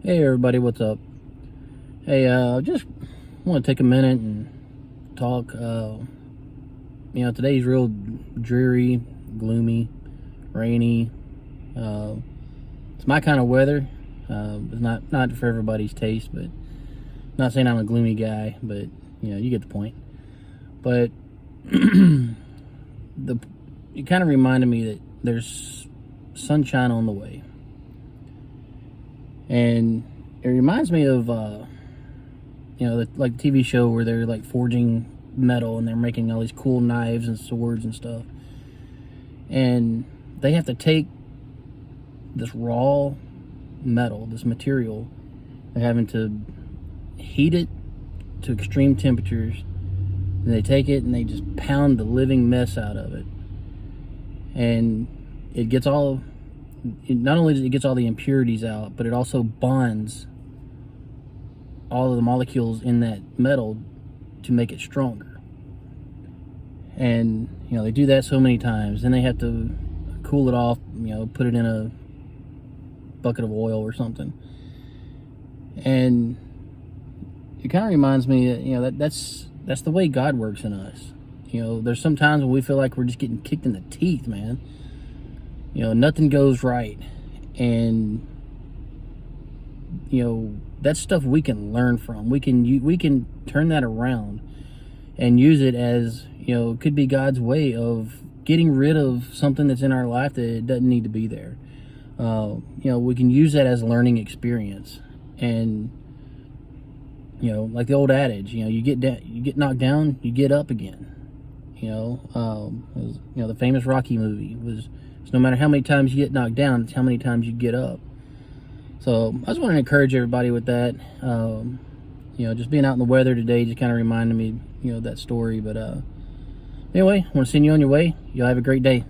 Hey everybody, what's up? Hey, just want to take a minute and talk. Today's real dreary, gloomy, rainy. Uh, it's my kind of weather. It's not for everybody's taste, but not saying I'm a gloomy guy, but you get the point. But it kind of reminded me that there's sunshine on the way, and it reminds me of like the TV show where they're like forging metal and they're making all these cool knives and swords and stuff, and they have to take this raw metal, this material, they're having to heat it to extreme temperatures, and they take it and they just pound the living mess out of it, and not only does it get all the impurities out, but it also bonds all of the molecules in that metal to make it stronger. And they do that so many times. Then they have to cool it off, put it in a bucket of oil or something. And it kind of reminds me that that's the way God works in us. There's some times when we feel like we're just getting kicked in the teeth, man. Nothing goes right, and that's stuff we can learn from. We can turn that around and use it as it could be God's way of getting rid of something that's in our life that it doesn't need to be there. We can use that as a learning experience, and like the old adage, you get knocked down, you get up again. The famous Rocky movie was, no matter how many times you get knocked down, it's how many times you get up. So I just want to encourage everybody with that. Just being out in the weather today just kind of reminded me, that story. But anyway, I want to send you on your way. Y'all have a great day.